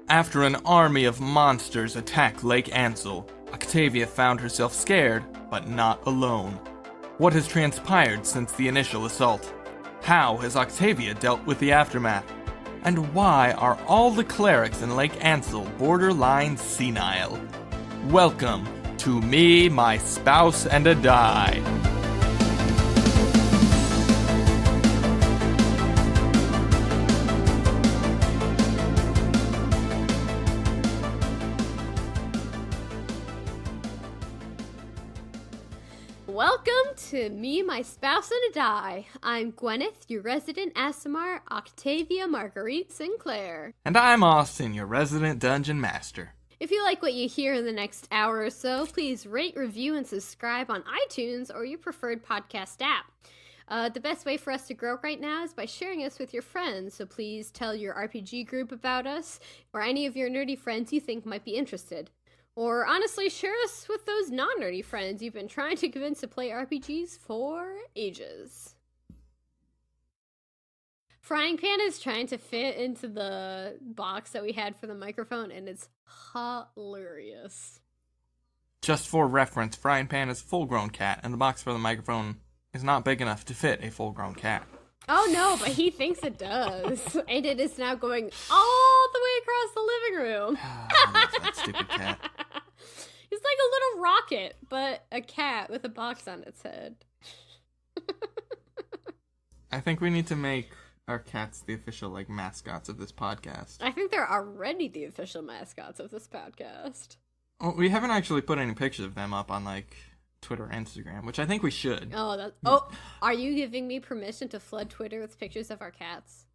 After an army of monsters attacked Lake Ansel, Octavia found herself scared, but not alone. What has transpired since the initial assault? How has Octavia dealt with the aftermath? And why are all the clerics in Lake Ansel borderline senile? Welcome to Me, My Spouse, and a Die. Welcome to Me, My Spouse, and a Die. I'm Gwyneth, your resident Aasimar, Octavia Marguerite Sinclair. And I'm Austin, your resident Dungeon Master. If you like what you hear in the next hour or so, please rate, review, and subscribe on iTunes or your preferred podcast app. The best way for us to grow right now is by sharing us with your friends, so please tell your RPG group about us or any of your nerdy friends you think might be interested. Or honestly, share us with those non-nerdy friends you've been trying to convince to play RPGs for ages. Frying Pan is trying to fit into the box that we had for the microphone, and it's hilarious. Just for reference, Frying Pan is a full-grown cat, and the box for the microphone is not big enough to fit a full-grown cat. Oh no, but he thinks it does. And it is now going all the way across the living room. I love that stupid cat. He's like a little rocket, but a cat with a box on its head. I think we need to make our cats the official, mascots of this podcast. I think they're already the official mascots of this podcast. Well, we haven't actually put any pictures of them up on, Twitter or Instagram, which I think we should. Are you giving me permission to flood Twitter with pictures of our cats?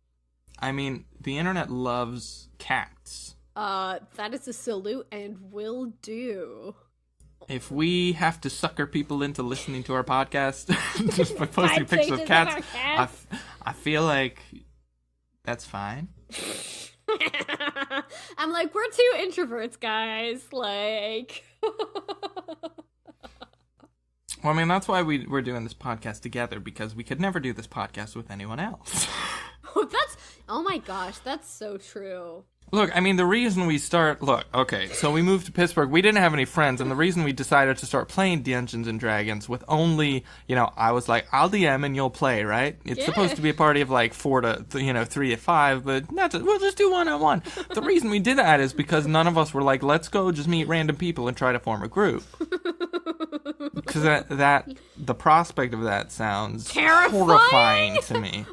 I mean, the internet loves cats. That is a salute and will do. If we have to sucker people into listening to our podcast just by posting pictures of cats, I feel like that's fine. I'm like, we're two introverts, guys. Well, I mean, that's why we're doing this podcast together, because we could never do this podcast with anyone else. Oh my gosh, that's so true. Look, I mean, the reason we so we moved to Pittsburgh, we didn't have any friends, and the reason we decided to start playing Dungeons & Dragons with only, I was like, I'll DM and you'll play, right? It's supposed to be a party of 4 to, 3 to 5, but we'll just do one-on-one. The reason we did that is because none of us were like, let's go just meet random people and try to form a group. Because the prospect of that sounds horrifying to me.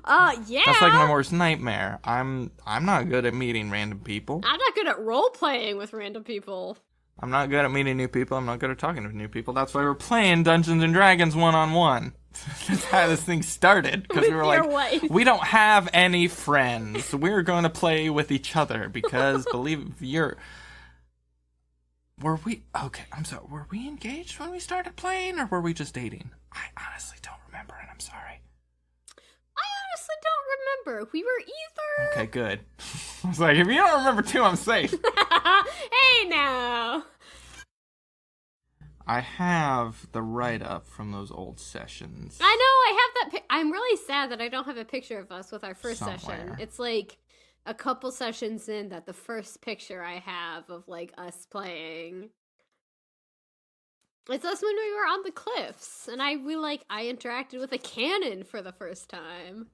Yeah. That's like my worst nightmare. I'm not good at meeting random people. I'm not good at role-playing with random people. I'm not good at meeting new people. I'm not good at talking to new people. That's why we're playing Dungeons & Dragons one-on-one. That's how this thing started. Because we were like, we don't have any friends. We're going to play with each other because, Were we engaged when we started playing, or were we just dating? I honestly don't remember, and I'm sorry. I honestly don't remember. We were either... Okay, good. I was like, if you don't remember too, I'm safe. Hey, now! I have the write-up from those old sessions. I know, I have that... I'm really sad that I don't have a picture of us with our first session. It's a couple sessions in that the first picture I have of us playing, it's us when we were on the cliffs, and I interacted with a cannon for the first time.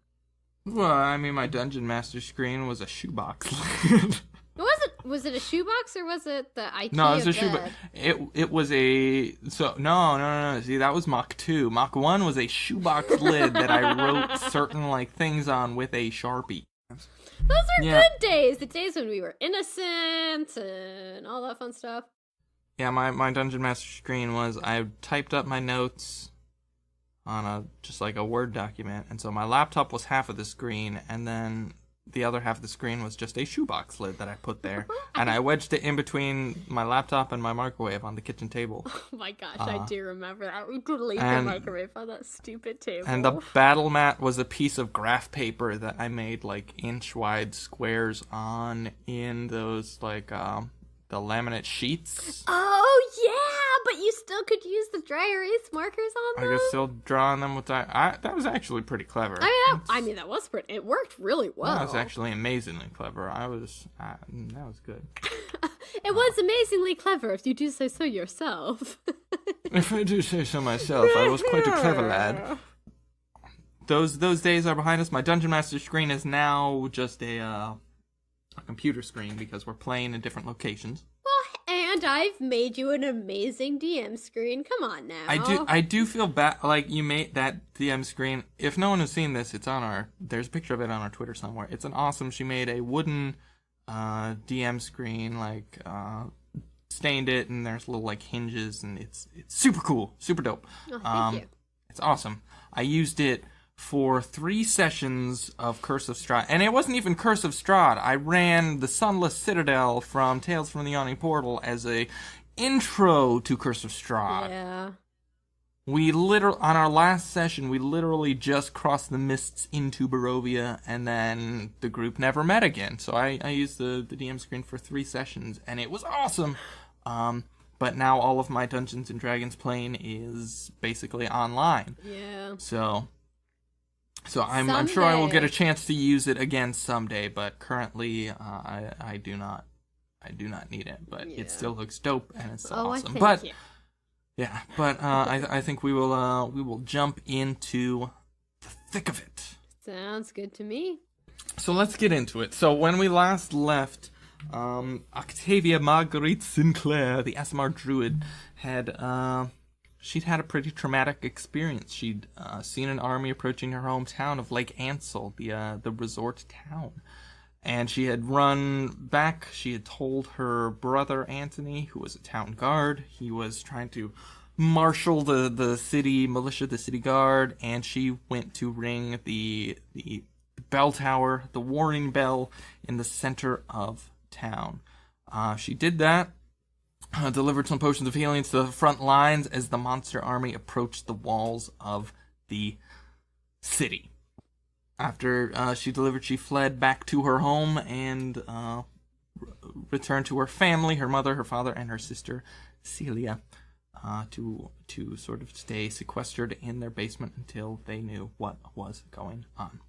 Well, I mean, my Dungeon Master screen was a shoebox. Was it a shoebox or was it the IKEA No, it was a bed? shoebox. It was a... So, no. See, that was Mach 2. Mach 1 was a shoebox lid that I wrote certain, things on with a Sharpie. Those are good days. The days when we were innocent and all that fun stuff. Yeah, my Dungeon Master screen was... I typed up my notes on a Word document, and so my laptop was half of the screen, and then the other half of the screen was just a shoebox lid that I put there, and I wedged it in between my laptop and my microwave on the kitchen table. Oh my gosh, I do remember that. We did leave the microwave on that stupid table. And the battle mat was a piece of graph paper that I made, inch-wide squares in those, the laminate sheets. Oh, yeah! but you still could use the dry erase markers on them. I could still draw on them with that. That was actually pretty clever. That was pretty. It worked really well. That was actually amazingly clever. That was good. It was amazingly clever, if you do say so yourself. If I do say so myself, I was quite a clever lad. Those days are behind us. My Dungeon Master screen is now just a computer screen because we're playing in different locations. Well, and I've made you an amazing DM screen. Come on now. I do feel bad. Like, you made that DM screen. If no one has seen this, there's a picture of it on our Twitter somewhere. It's an awesome. She made a wooden DM screen, like stained it, and there's little like hinges, and it's super cool, super dope. Oh, thank you. It's awesome. I used it for 3 sessions of Curse of Strahd, and it wasn't even Curse of Strahd. I ran the Sunless Citadel from Tales from the Yawning Portal as a intro to Curse of Strahd. Yeah. On our last session, we literally just crossed the mists into Barovia, and then the group never met again. So I used the DM screen for 3 sessions, and it was awesome. But now all of my Dungeons and Dragons playing is basically online. Yeah. So I'm sure I will get a chance to use it again someday, but currently I do not need it. But it still looks dope, and it's awesome. Thank you. Yeah, but I think we will jump into the thick of it. Sounds good to me. So let's get into it. So when we last left, Octavia Marguerite Sinclair, the Asimar Druid, she'd had a pretty traumatic experience. She'd seen an army approaching her hometown of Lake Ansel, the resort town. And she had run back. She had told her brother Anthony, who was a town guard. He was trying to marshal the city militia, the city guard, and she went to ring the bell tower, the warning bell in the center of town. She did that, delivered some potions of healing to the front lines as the monster army approached the walls of the city. After she delivered, she fled back to her home and returned to her family, her mother, her father, and her sister, Celia, to sort of stay sequestered in their basement until they knew what was going on.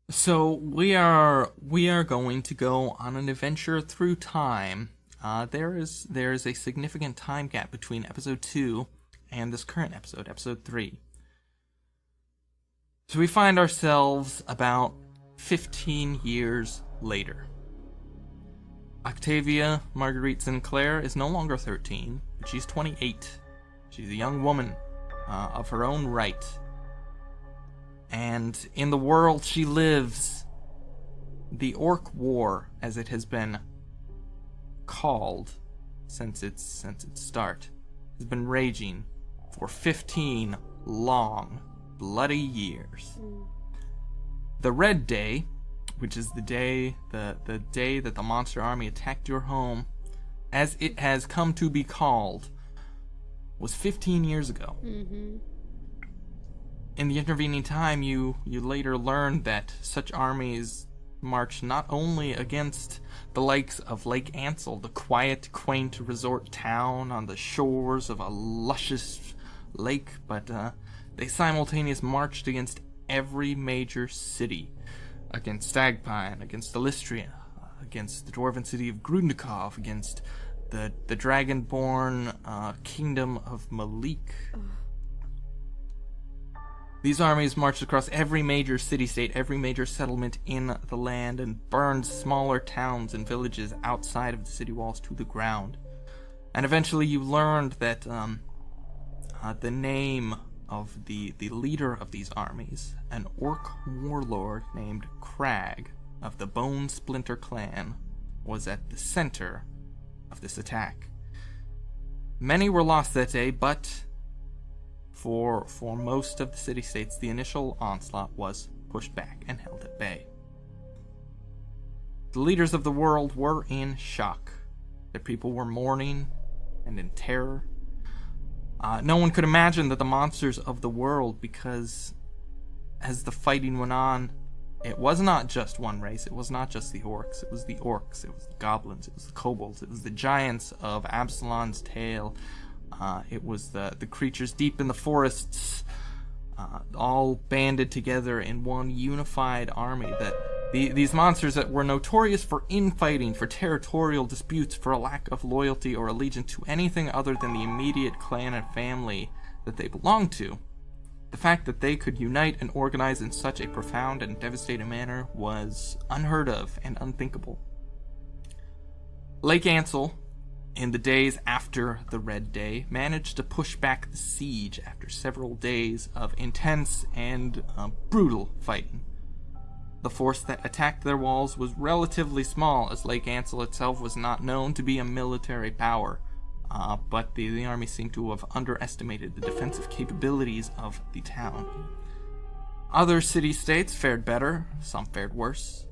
So we are going to go on an adventure through time. There is a significant time gap between episode 2 and this current episode, episode 3. So we find ourselves about 15 years later. Octavia Marguerite Sinclair is no longer 13, but she's 28. She's a young woman of her own right. And in the world she lives, the Orc War, as it has been called since its start, has been raging for 15 long, bloody years. The Red Day, which is the day that the monster army attacked your home, as it has come to be called, was 15 years ago. Mm-hmm. In the intervening time, you later learned that such armies marched not only against the likes of Lake Ansel, the quiet, quaint resort town on the shores of a luscious lake, but they simultaneously marched against every major city, against Stagpine, against Illystria, against the dwarven city of Grundikov, against the dragonborn kingdom of Malik. These armies marched across every major city-state, every major settlement in the land, and burned smaller towns and villages outside of the city walls to the ground. And eventually you learned that the name of the leader of these armies, an orc warlord named Crag of the Bone Splinter clan, was at the center of this attack. Many were lost that day, but for most of the city-states, the initial onslaught was pushed back and held at bay. The leaders of the world were in shock. Their people were mourning and in terror. No one could imagine that the monsters of the world, because as the fighting went on, it was not just one race. It was not just the orcs. It was the orcs. It was the goblins. It was the kobolds. It was the giants of Absalon's tale. It was the creatures deep in the forests, all banded together in one unified army. That these monsters that were notorious for infighting, for territorial disputes, for a lack of loyalty or allegiance to anything other than the immediate clan and family that they belonged to. The fact that they could unite and organize in such a profound and devastating manner was unheard of and unthinkable. Lake Ansel, in the days after the Red Day, managed to push back the siege after several days of intense and brutal fighting. The force that attacked their walls was relatively small, as Lake Ansel itself was not known to be a military power. But the army seemed to have underestimated the defensive capabilities of the town. Other city-states fared better, some fared worse.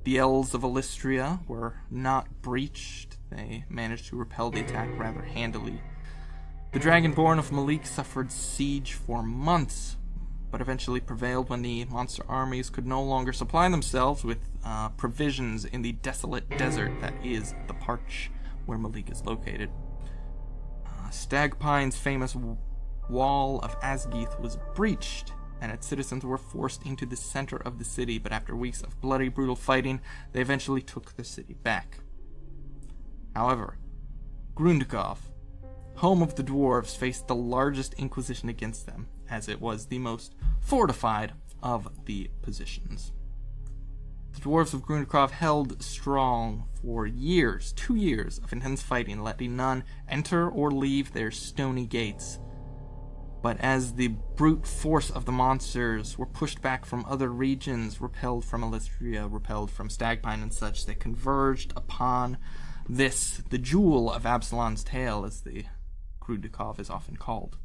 The Elves of Illystria were not breached. They managed to repel the attack rather handily. The Dragonborn of Malik suffered siege for months, but eventually prevailed when the monster armies could no longer supply themselves with provisions in the desolate desert that is the Parch, where Malik is located. Stagpine's famous wall of Asgeath was breached, and its citizens were forced into the center of the city, but after weeks of bloody, brutal fighting, they eventually took the city back. However, Grundkov, home of the dwarves, faced the largest inquisition against them, as it was the most fortified of the positions. The dwarves of Grundkov held strong for years, 2 years of intense fighting, letting none enter or leave their stony gates. But as the brute force of the monsters were pushed back from other regions, repelled from Illystria, repelled from Stagpine and such, they converged upon this, the jewel of Absalon's tale, as the Grundkov is often called.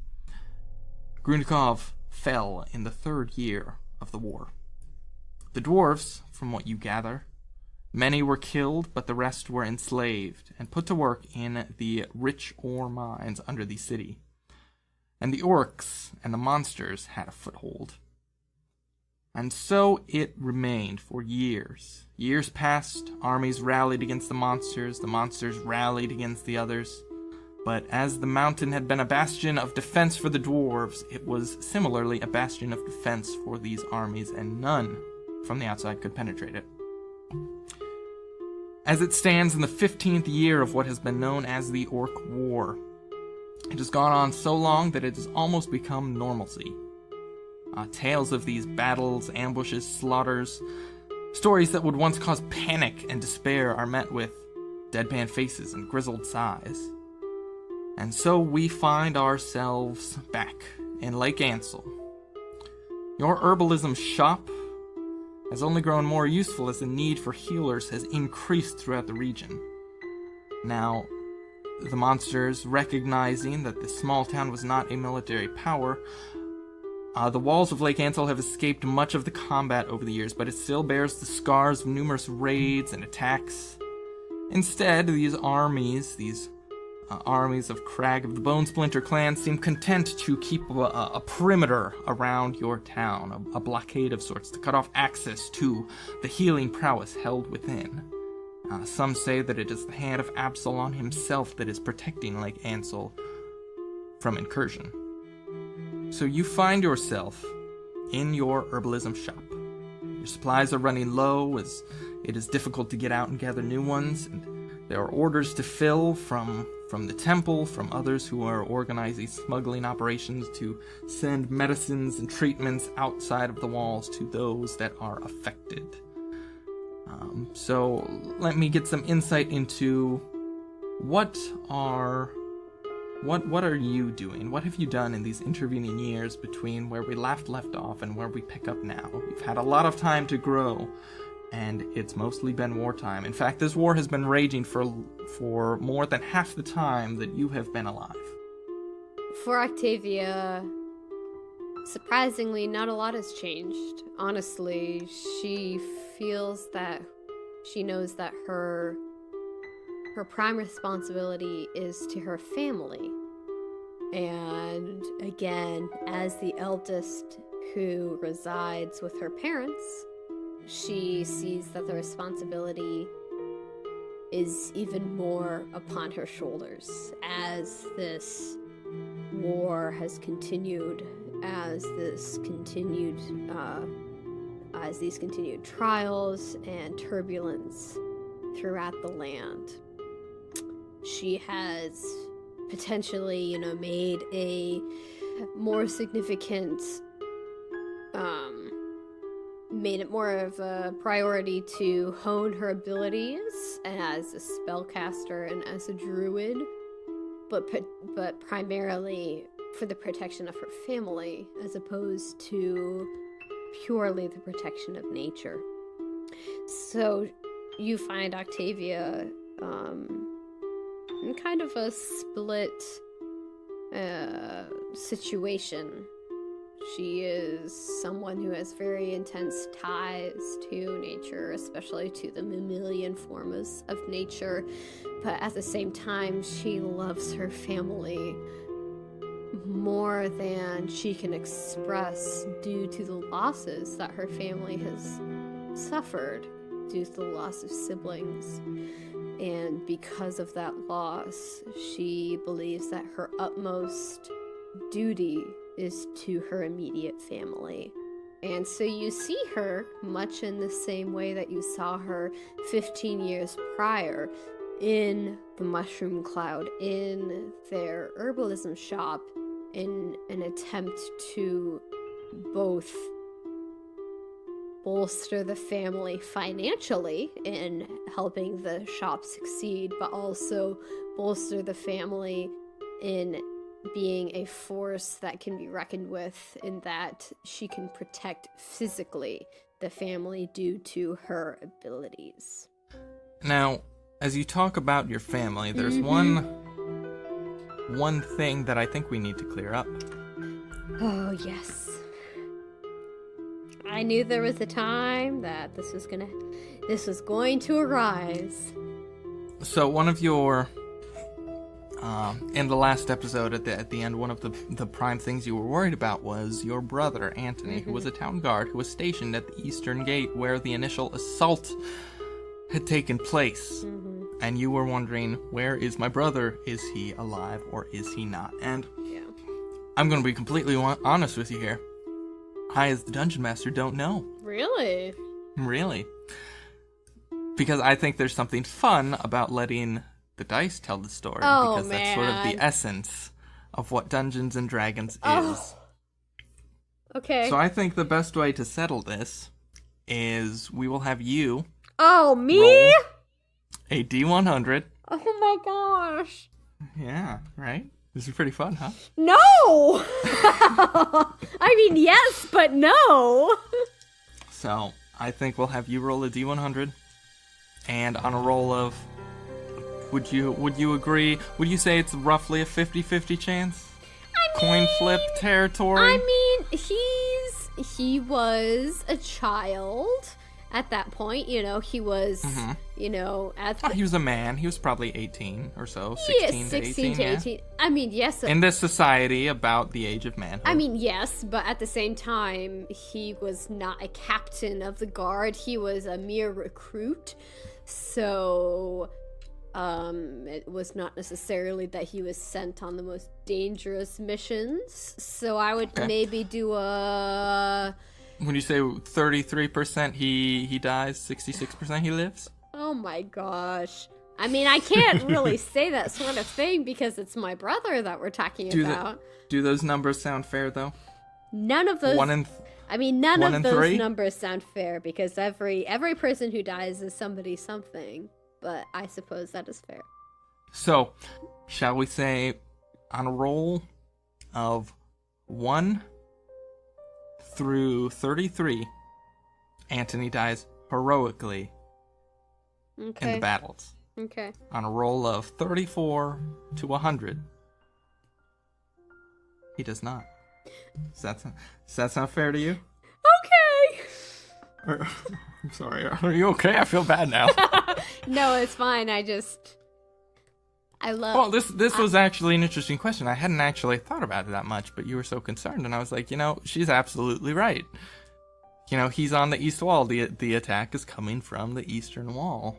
Grundkov fell in the 3rd year of the war. The dwarves, from what you gather, many were killed, but the rest were enslaved and put to work in the rich ore mines under the city. And the orcs and the monsters had a foothold. And so it remained for years. Years passed, armies rallied against the monsters rallied against the others. But as the mountain had been a bastion of defense for the dwarves, it was similarly a bastion of defense for these armies, and none from the outside could penetrate it. As it stands in the 15th year of what has been known as the Orc War, it has gone on so long that it has almost become normalcy. Tales of these battles, ambushes, slaughters, stories that would once cause panic and despair are met with deadpan faces and grizzled sighs. And so we find ourselves back in Lake Ansel. Your herbalism shop has only grown more useful as the need for healers has increased throughout the region. Now, the monsters, recognizing that this small town was not a military power, the walls of Lake Ansel have escaped much of the combat over the years, but it still bears the scars of numerous raids and attacks. Instead, these armies of Crag of the Bone Splinter clan seem content to keep a perimeter around your town, a blockade of sorts, to cut off access to the healing prowess held within. Some say that it is the hand of Absalon himself that is protecting Lake Ansel from incursion. So you find yourself in your herbalism shop. Your supplies are running low, as it is difficult to get out and gather new ones, and there are orders to fill from the temple, from others who are organizing smuggling operations to send medicines and treatments outside of the walls to those that are affected. So let me get some insight into what are you doing? What have you done in these intervening years between where we left off and where we pick up now? We've had a lot of time to grow, and it's mostly been wartime. In fact, this war has been raging for more than half the time that you have been alive. For Octavia, surprisingly, not a lot has changed. Honestly, she feels that she knows that her prime responsibility is to her family. And again, as the eldest who resides with her parents, she sees that the responsibility is even more upon her shoulders as this war has continued, as these continued trials and turbulence throughout the land. She has potentially, made a more significant, made it more of a priority to hone her abilities as a spellcaster and as a druid, but primarily for the protection of her family, as opposed to purely the protection of nature. So you find Octavia in kind of a split situation. She is someone who has very intense ties to nature, especially to the mammalian forms of nature, but at the same time, she loves her family more than she can express due to the losses that her family has suffered due to the loss of siblings. And because of that loss, she believes that her utmost duty is to her immediate family. And so you see her much in the same way that you saw her 15 years prior in the Mushroom Cloud, in their herbalism shop, in an attempt to both bolster the family financially in helping the shop succeed, but also bolster the family in being a force that can be reckoned with, in that she can protect physically the family due to her abilities. Now, as you talk about your family, there's one thing that I think we need to clear up. Oh, yes. I knew there was a time that this was going to arise. So one of your in the last episode at the end, one of the prime things you were worried about was your brother Anthony, who was a town guard who was stationed at the eastern gate where the initial assault had taken place. And you were wondering, where is my brother? Is he alive or is he not? And I'm going to be completely honest with you here. I, as the dungeon master, don't know. Really? Really. Because I think there's something fun about letting the dice tell the story. Oh, because that's sort of the essence of what Dungeons and Dragons is. Okay. So I think the best way to settle this is we will have you... Oh, me? Roll a D100. Oh my gosh. Yeah, right? This is pretty fun, huh? No! I mean, yes, but no. So, I think we'll have you roll a D100. And on a roll of... Would you agree? Would you say it's roughly a 50-50 chance? Coin flip territory? I mean, he was a child at that point, he was, he was a man. He was probably 18 or so, 16 to 18. I mean, yes. In this society, about the age of manhood. I mean, yes, but at the same time, he was not a captain of the guard. He was a mere recruit. So, it was not necessarily that he was sent on the most dangerous missions. So I would maybe do a... When you say 33% he dies, 66% he lives? Oh my gosh. I mean, I can't really say that sort of thing because it's my brother that we're talking about. Do those numbers sound fair, though? None of those... none of those numbers sound fair because every person who dies is somebody something. But I suppose that is fair. So, shall we say on a roll of 1 through 33, Anthony dies heroically in the battles. Okay. On a roll of 34 to 100, he does not. Does that sound fair to you? Okay. I'm sorry. Are you okay? I feel bad now. No, it's fine. Well, this was actually an interesting question. I hadn't actually thought about it that much, but you were so concerned, and I was like, she's absolutely right. he's on the east wall. The attack is coming from the eastern wall.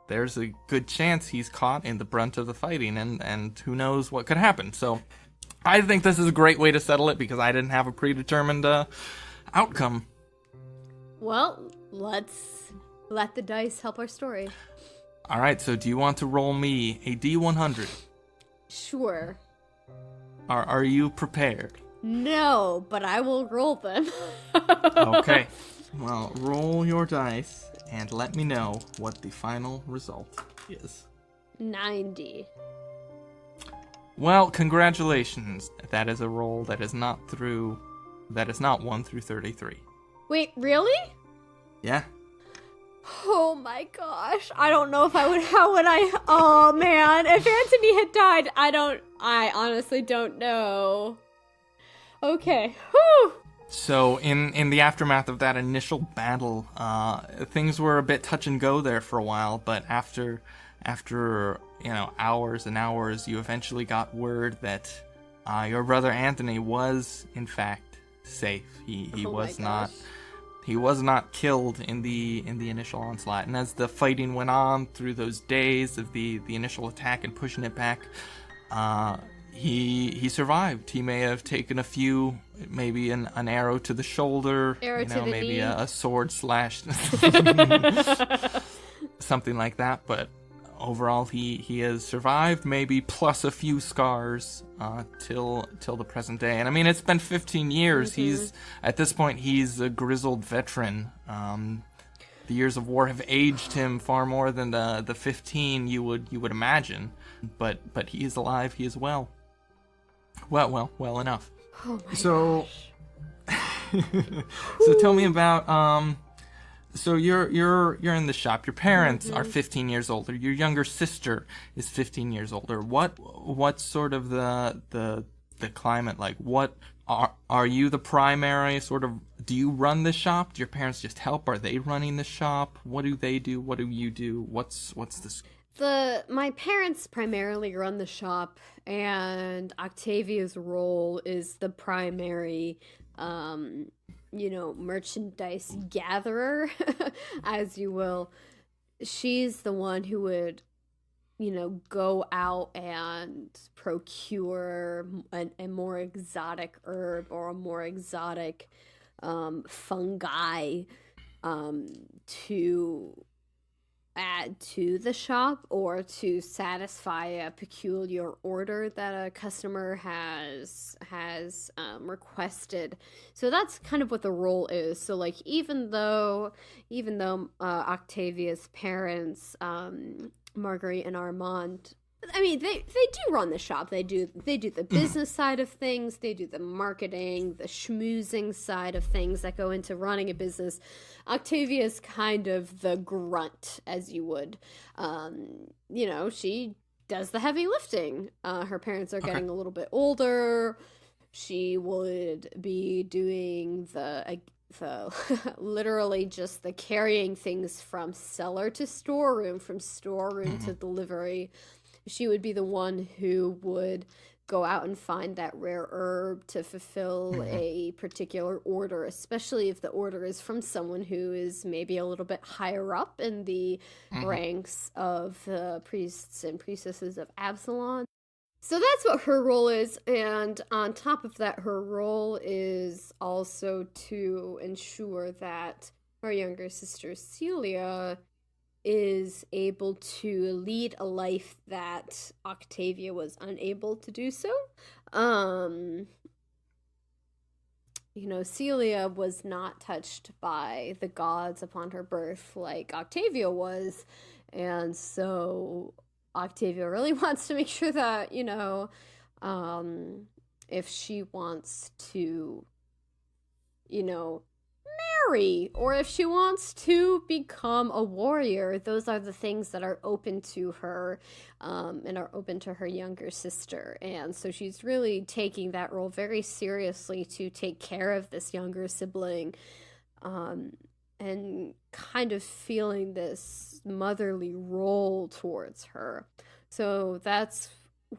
There's a good chance he's caught in the brunt of the fighting, and who knows what could happen. So I think this is a great way to settle it because I didn't have a predetermined outcome. Well, let's let the dice help our story. All right, so do you want to roll me a D100? Sure. Are you prepared? No, but I will roll them. Okay. Well, roll your dice and let me know what the final result is. 90. Well, congratulations. That is a roll that is not 1 through 33. Wait, really? Yeah. Oh my gosh. I don't know if I would, how would I, oh man, if Anthony had died, I honestly don't know. Okay, whew. So, in the aftermath of that initial battle, things were a bit touch and go there for a while, but after hours and hours, you eventually got word that your brother Anthony was, in fact, safe. He was not killed in the initial onslaught. And as the fighting went on through those days of the initial attack and pushing it back, he survived. He may have taken a few, maybe an arrow to the shoulder, maybe knee. A sword slash, something like that. But overall, he has survived, maybe plus a few scars till the present day. And I mean, it's been 15 years. Mm-hmm. At this point, he's a grizzled veteran. The years of war have aged him far more than the 15 you would imagine. But he is alive. He is well. Well enough. Oh my so, gosh. So tell me about So you're in the shop. Your parents are 15 years older. Your younger sister is 15 years older. What's sort of the climate like? What are you the primary sort of? Do you run the shop? Do your parents just help? Are they running the shop? What do they do? What do you do? What's this? My parents primarily run the shop, and Octavia's role is the primary, merchandise gatherer, as you will. She's the one who would, go out and procure a more exotic herb or a more exotic fungi to add to the shop or to satisfy a peculiar order that a customer has requested. So that's kind of what the role is. So like even though Octavia's parents, Marguerite and Armand, I mean, they do run the shop. They do the business side of things. They do the marketing, the schmoozing side of things that go into running a business. Octavia's kind of the grunt, as you would. She does the heavy lifting. Her parents are getting a little bit older. She would be doing the literally just the carrying things from cellar to storeroom, from storeroom to delivery. She would be the one who would go out and find that rare herb to fulfill a particular order, especially if the order is from someone who is maybe a little bit higher up in the ranks of the priests and priestesses of Absalom. So that's what her role is, and on top of that, her role is also to ensure that her younger sister Celia is able to lead a life that Octavia was unable to do so. Celia was not touched by the gods upon her birth like Octavia was, and so Octavia really wants to make sure that, if she wants to, marry, or if she wants to become a warrior, those are the things that are open to her, and are open to her younger sister. And so she's really taking that role very seriously to take care of this younger sibling, and kind of feeling this motherly role towards her. So that's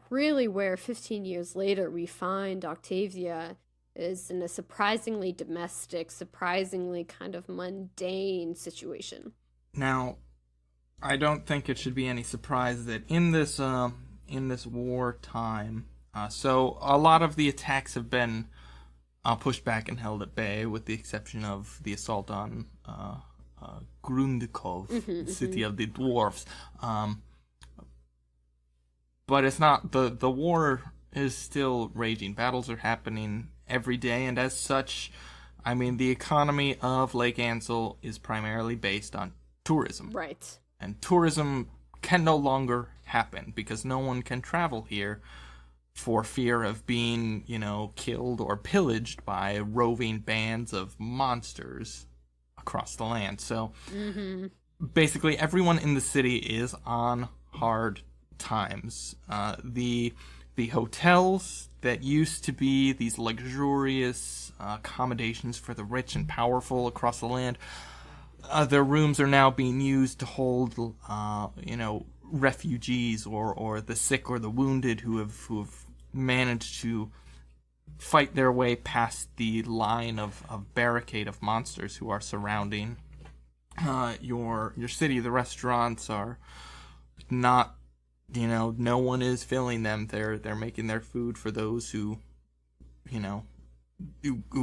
really where 15 years later we find Octavia is in a surprisingly domestic, surprisingly kind of mundane situation. Now, I don't think it should be any surprise that in this war time, so a lot of the attacks have been pushed back and held at bay, with the exception of the assault on Grundikov, the city of the dwarves. But it's not, the war is still raging. Battles are happening every day, and as such, I mean, the economy of Lake Ansel is primarily based on tourism. Right. And tourism can no longer happen because no one can travel here for fear of being, killed or pillaged by roving bands of monsters across the land. So basically everyone in the city is on hard times. The hotels that used to be these luxurious accommodations for the rich and powerful across the land, their rooms are now being used to hold, refugees or the sick or the wounded who have managed to fight their way past the line of barricade of monsters who are surrounding your city. The restaurants are not, no one is filling them. They're making their food for those who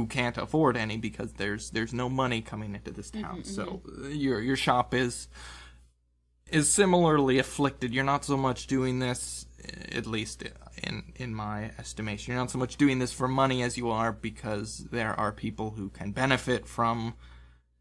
can't afford any because there's no money coming into this town. So your shop is similarly afflicted. You're not so much doing this, at least in my estimation, you're not so much doing this for money as you are because there are people who can benefit from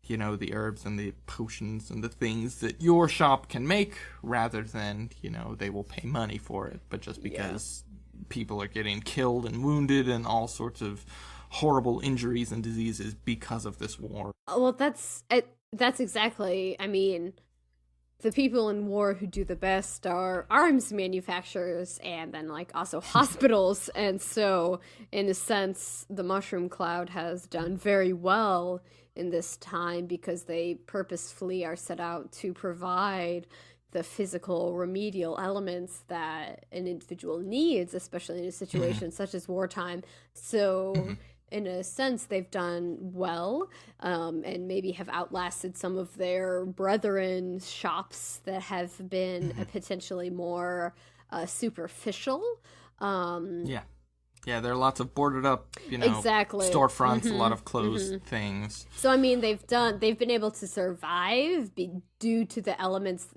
the herbs and the potions and the things that your shop can make, rather than they will pay money for it, but just because people are getting killed and wounded and all sorts of horrible injuries and diseases because of this war. Well, that's exactly, I mean, the people in war who do the best are arms manufacturers and then also hospitals. And so in a sense, the Mushroom Cloud has done very well in this time because they purposefully are set out to provide the physical remedial elements that an individual needs, especially in a situation such as wartime. So in a sense, they've done well, and maybe have outlasted some of their brethren shops that have been potentially more superficial. Yeah, there are lots of boarded up, exactly. storefronts, a lot of closed things. So I mean, they've been able to survive due to the elements,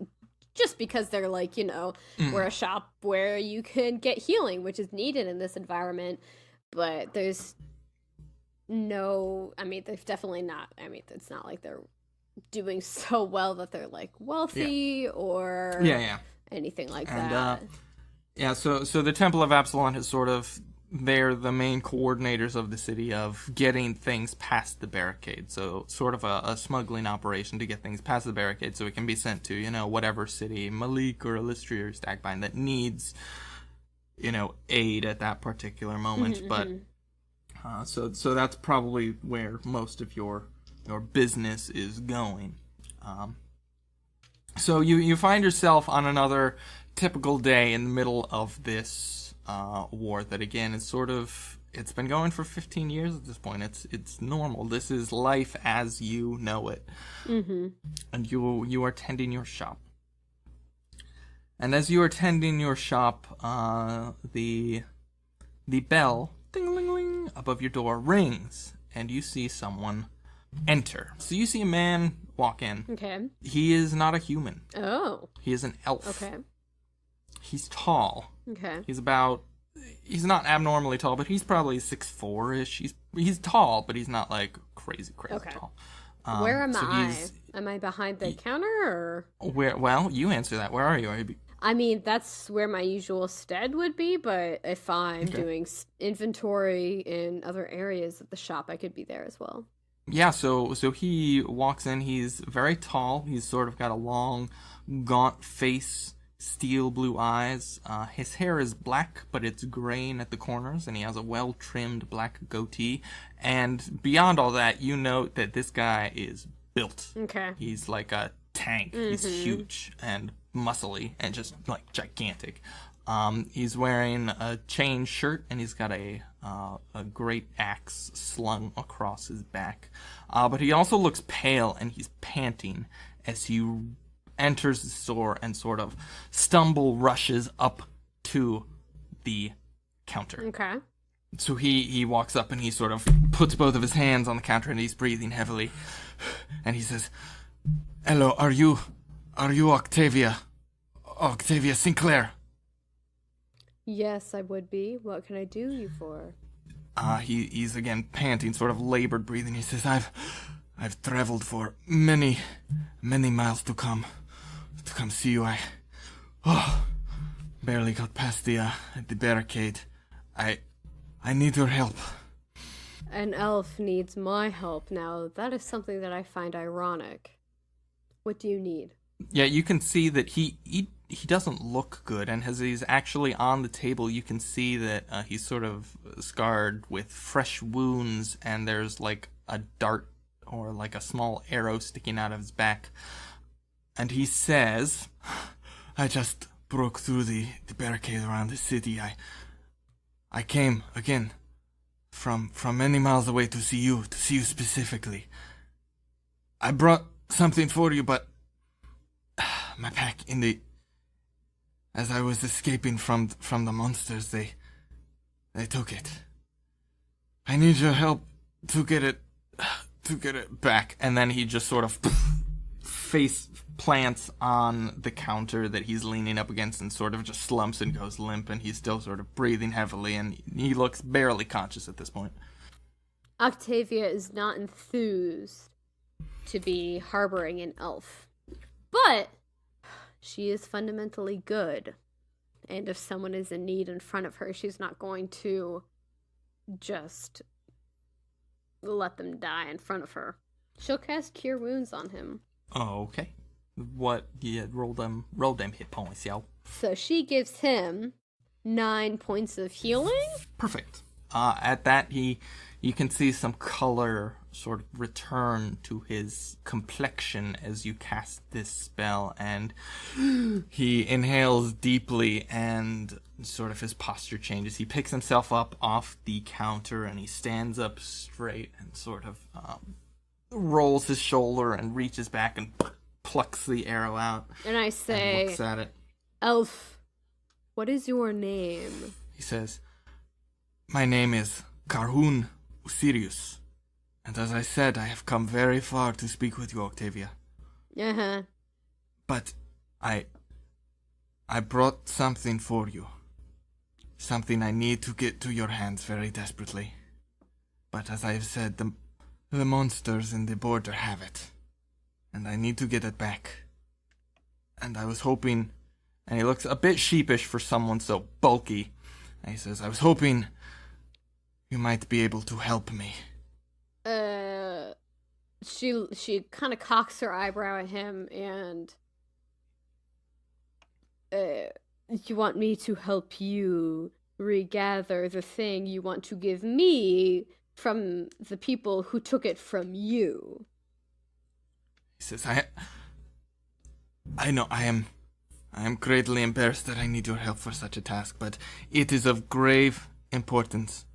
just because they're we're a shop where you can get healing, which is needed in this environment. But there's they've definitely not. I mean, it's not like they're doing so well that they're wealthy or anything like that. So the Temple of Absalon is sort of, they're the main coordinators of the city of getting things past the barricade. So sort of a smuggling operation to get things past the barricade so it can be sent to, whatever city, Malik or Illustrior or Stagbind, that needs, aid at that particular moment. But so that's probably where most of your business is going. So you find yourself on another typical day in the middle of this war that, again, is sort of, it's been going for 15 years at this point. It's normal. This is life as you know it. And you are tending your shop. And as you are tending your shop, the bell, ding-a-ling-ling, above your door rings, and you see someone enter. So you see a man walk in. Okay. He is not a human. Oh. He is an elf. Okay. He's tall. Okay. He's not abnormally tall, but he's probably 6'4"-ish. He's tall, but he's not crazy tall. Where am I? Am I behind the counter or? Well, you answer that. Where are you? I mean, that's where my usual stead would be, but if I'm doing inventory in other areas of the shop, I could be there as well. Yeah, so he walks in. He's very tall. He's sort of got a long, gaunt face, steel blue eyes. His hair is black, but it's graying at the corners, and he has a well-trimmed black goatee. And beyond all that, you note that this guy is built. Okay. He's like a tank. He's huge and muscly and just gigantic. He's wearing a chain shirt, and he's got a a great axe slung across his back. But he also looks pale, and he's panting as he enters the store and sort of rushes up to the counter. Okay. So he walks up and he sort of puts both of his hands on the counter and he's breathing heavily. And he says, "Hello, are you Octavia? Octavia Sinclair?" Yes, I would be. What can I do you for? He's again panting, sort of labored breathing. He says, I've traveled for many miles to come see you. I barely got past the barricade. I need your help. An elf needs my help. Now, that is something that I find ironic. What do you need? Yeah, you can see that he doesn't look good, and as he's actually on the table, you can see that he's sort of scarred with fresh wounds, and there's like a dart or like a small arrow sticking out of his back. And he says, "I just broke through the barricade around the city. I came again from many miles away to see you specifically. I brought something for you, but my pack as I was escaping from the monsters, they took it. I need your help to get it back." And then he just sort of face plants on the counter that he's leaning up against and sort of just slumps and goes limp, and he's still sort of breathing heavily, and he looks barely conscious at this point. Octavia is not enthused to be harboring an elf, but she is fundamentally good, and if someone is in need in front of her, she's not going to just let them die in front of her. She'll cast Cure Wounds on him. Oh, okay. What? Yeah, roll them hit points, yo. So she gives him 9 points of healing. Perfect. At that, you can see some color sort of return to his complexion as you cast this spell, and he inhales deeply, and sort of his posture changes. He picks himself up off the counter, and he stands up straight and sort of rolls his shoulder and reaches back and plucks the arrow out. And I say, and looks at it. "Elf, what is your name?" He says, "My name is Karhun Sirius. And as I said, I have come very far to speak with you, Octavia. Uh-huh. But I brought something for you. Something I need to get to your hands very desperately. But as I have said, the monsters in the border have it. And I need to get it back. And I was hoping," and he looks a bit sheepish for someone so bulky, and he says, "I was hoping you might be able to help me." She kind of cocks her eyebrow at him and, "You want me to help you regather the thing you want to give me from the people who took it from you?" He says, I know I am greatly embarrassed that I need your help for such a task, but it is of grave importance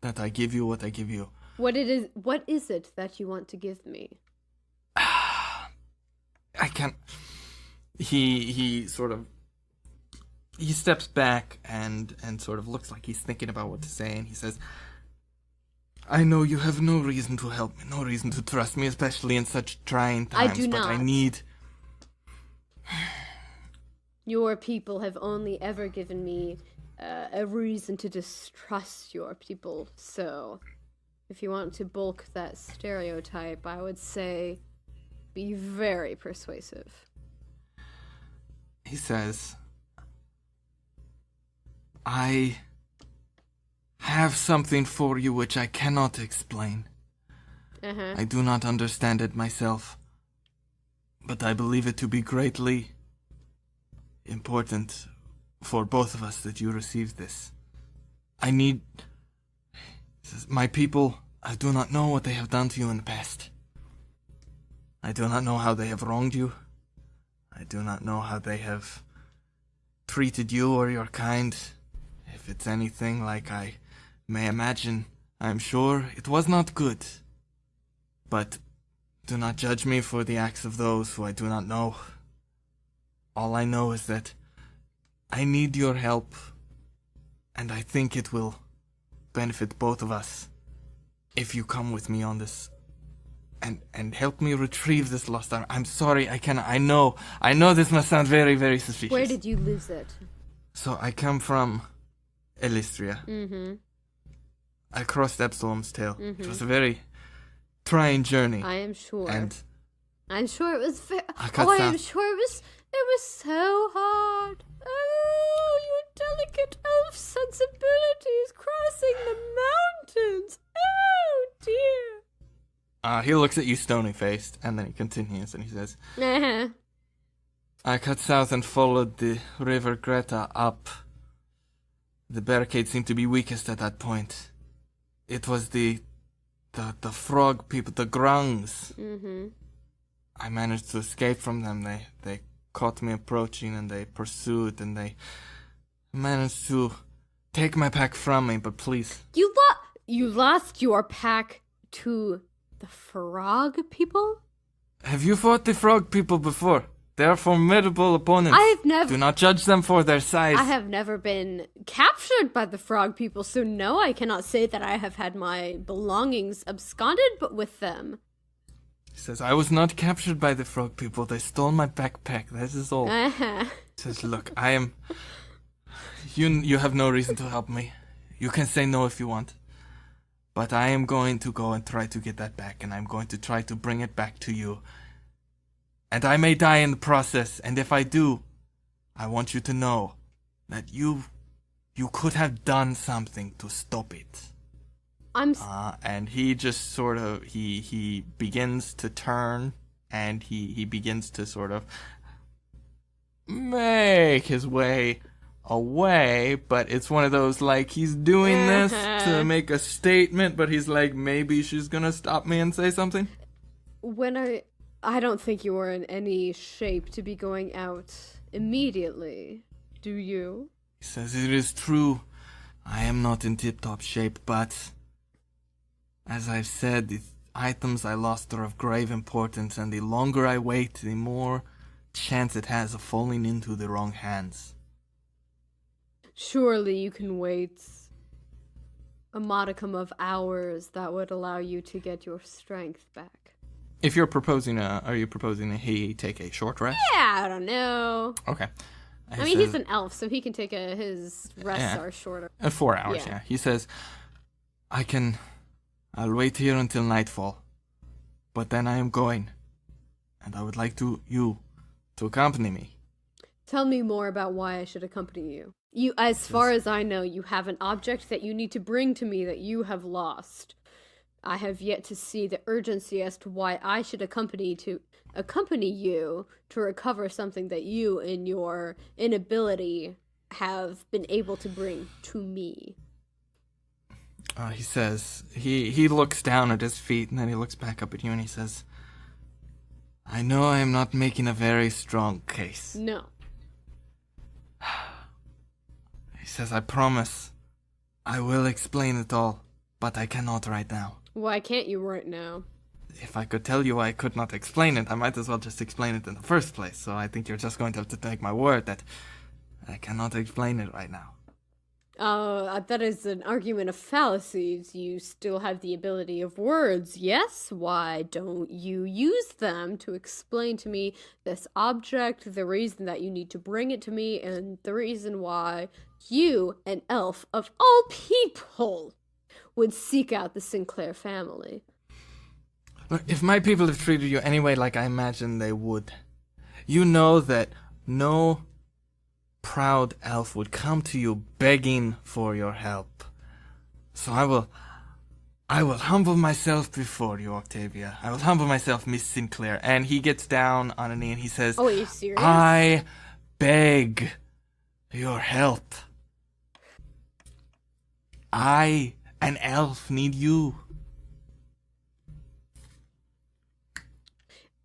that I give you what I give you. What is it that you want to give me? I can't. He sort of, he steps back and sort of looks like he's thinking about what to say, and he says, "I know you have no reason to help me, no reason to trust me, especially in such trying times. I do not. But I need..." Your people have only ever given me a reason to distrust your people, so if you want to bulk that stereotype, I would say be very persuasive. He says, "I have something for you which I cannot explain. Uh-huh. I do not understand it myself, but I believe it to be greatly important for both of us that you receive this. I need... My people, I do not know what they have done to you in the past. I do not know how they have wronged you. I do not know how they have treated you or your kind. If it's anything like I may imagine, I am sure, it was not good. But do not judge me for the acts of those who I do not know. All I know is that I need your help, and I think it will benefit both of us if you come with me on this and help me retrieve this lost arm. I'm sorry, I know this must sound very, very suspicious. Where did you lose it? So I come from Elistria. Mm-hmm. I crossed Absalom's tail. Mm-hmm. It was a very trying journey. I am sure. And I'm sure it was I am sure it was so hard. Oh, your delicate elf sensibilities crossing the mountains. Oh, dear. He looks at you stony-faced, and then he continues, and he says, I cut south and followed the river Greta up. The barricade seemed to be weakest at that point. It was the frog people, the grungs. Mm-hmm. I managed to escape from them. They caught me approaching, and they pursued, and they managed to take my pack from me, but please. You lost your pack to the frog people? Have you fought the frog people before? They are formidable opponents. Do not judge them for their size. I have never been captured by the frog people, so no, I cannot say that I have had my belongings absconded, but with them. He says, I was not captured by the frog people. They stole my backpack. That is all. He says, look, I am... You have no reason to help me. You can say no if you want. But I am going to go and try to get that back, and I'm going to try to bring it back to you. And I may die in the process, and if I do, I want you to know that you could have done something to stop it. And he just sort of, he begins to turn, and he begins to sort of make his way away, but it's one of those, like, he's doing this to make a statement, but he's like, maybe she's gonna stop me and say something. I don't think you are in any shape to be going out immediately, do you? He says, it is true, I am not in tip-top shape, but as I've said, the items I lost are of grave importance, and the longer I wait, the more chance it has of falling into the wrong hands. Surely you can wait a modicum of hours that would allow you to get your strength back. If you're proposing are you proposing that he take a short rest? Yeah, I don't know. Okay. I mean, he's an elf, so he can take his rests are shorter. 4 hours, yeah. He says, I'll wait here until nightfall, but then I am going, and I would like you to accompany me. Tell me more about why I should accompany you. As far as I know, you have an object that you need to bring to me that you have lost. I have yet to see the urgency as to why I should accompany you to recover something that you, in your inability, have been able to bring to me. He says, he looks down at his feet, and then he looks back up at you, and he says, I know I am not making a very strong case. No. He says, I promise I will explain it all, but I cannot right now. Why can't you right now? If I could tell you I could not explain it, I might as well just explain it in the first place. So I think you're just going to have to take my word that I cannot explain it right now. That is an argument of fallacies. You still have the ability of words, yes? Why don't you use them to explain to me this object, the reason that you need to bring it to me, and the reason why you, an elf of all people, would seek out the Sinclair family? Look, if my people have treated you anyway like I imagine they would, you know that no proud elf would come to you begging for your help. So I will humble myself before you, Octavia. I will humble myself, Miss Sinclair. And he gets down on a knee and he says, Oh, are you serious? I beg your help. I, an elf, need you.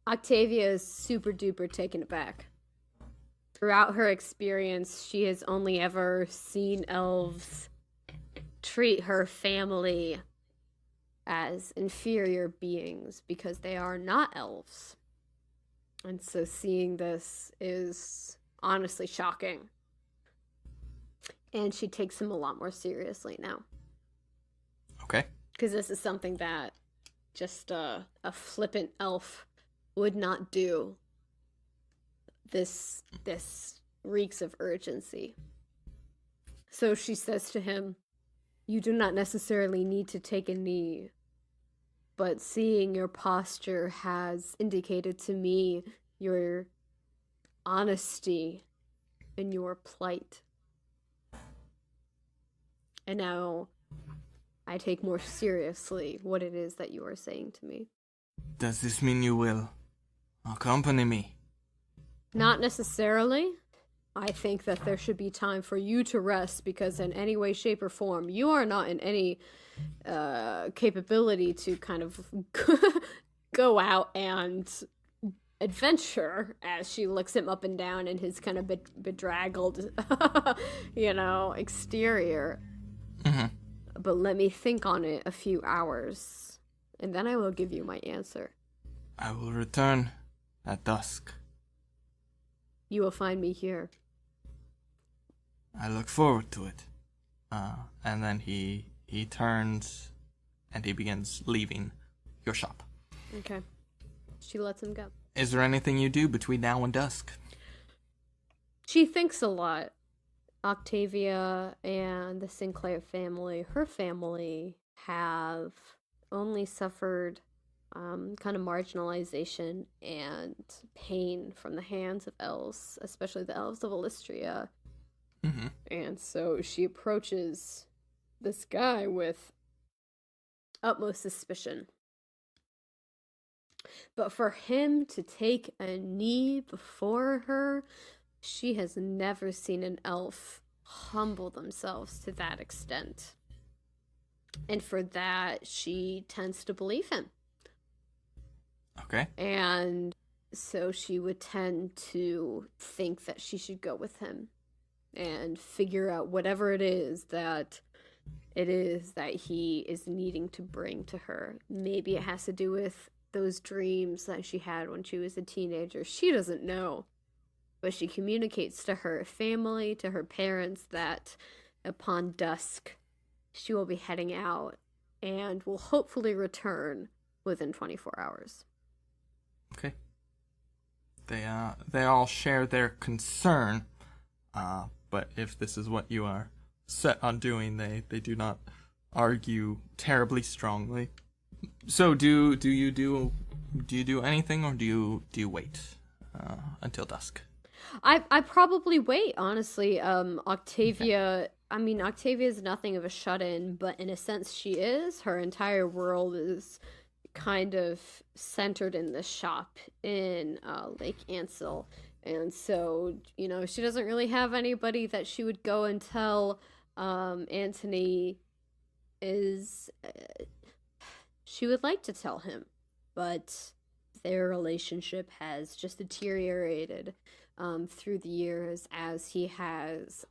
Octavia is super duper taken aback. Throughout her experience, she has only ever seen elves treat her family as inferior beings because they are not elves. And so seeing this is honestly shocking. And she takes him a lot more seriously now. Okay. Because this is something that just a flippant elf would not do. This reeks of urgency. So she says to him, "You do not necessarily need to take a knee, but seeing your posture has indicated to me your honesty in your plight. And now I take more seriously what it is that you are saying to me." Does this mean you will accompany me? Not necessarily. I think that there should be time for you to rest, because in any way, shape, or form, you are not in any capability to kind of go out and adventure, as she looks him up and down in his kind of bedraggled, exterior. Mm-hmm. But let me think on it a few hours, and then I will give you my answer. I will return at dusk. You will find me here. I look forward to it. And then he turns and he begins leaving your shop. Okay. She lets him go. Is there anything you do between now and dusk? She thinks a lot. Octavia and the Sinclair family, her family, have only suffered kind of marginalization and pain from the hands of elves, especially the elves of Alistria. Mm-hmm. And so she approaches this guy with utmost suspicion. But for him to take a knee before her, she has never seen an elf humble themselves to that extent. And for that, she tends to believe him. Okay. And so she would tend to think that she should go with him and figure out whatever it is that he is needing to bring to her. Maybe it has to do with those dreams that she had when she was a teenager. She doesn't know. But she communicates to her family, to her parents, that upon dusk, she will be heading out and will hopefully return within 24 hours. Okay. They all share their concern, but if this is what you are set on doing, they do not argue terribly strongly. So do you do anything, or do you wait until dusk? I probably wait, honestly. Octavia, okay. Octavia is nothing of a shut-in, but in a sense she is. Her entire world is kind of centered in this shop in Lake Ansel. And so, she doesn't really have anybody that she would go and tell. Antony is... she would like to tell him, but their relationship has just deteriorated through the years as he has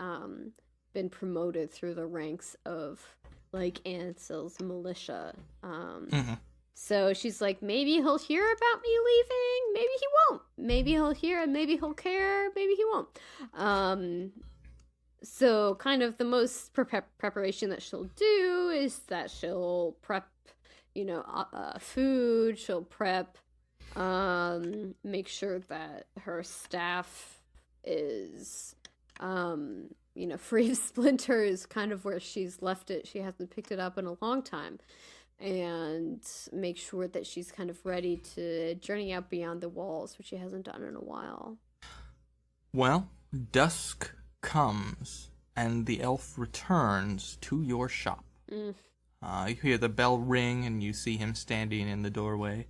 been promoted through the ranks of Lake Ansel's militia. Mm-hmm. So she's like, maybe he'll hear about me leaving, maybe he won't. Maybe he'll hear and maybe he'll care, maybe he won't. So kind of the most preparation that she'll do is that she'll prep, food, she'll prep, make sure that her staff is, free of splinters, kind of where she's left it. She hasn't picked it up in a long time. And make sure that she's kind of ready to journey out beyond the walls, which she hasn't done in a while. Well, dusk comes, and the elf returns to your shop. You hear the bell ring, and you see him standing in the doorway.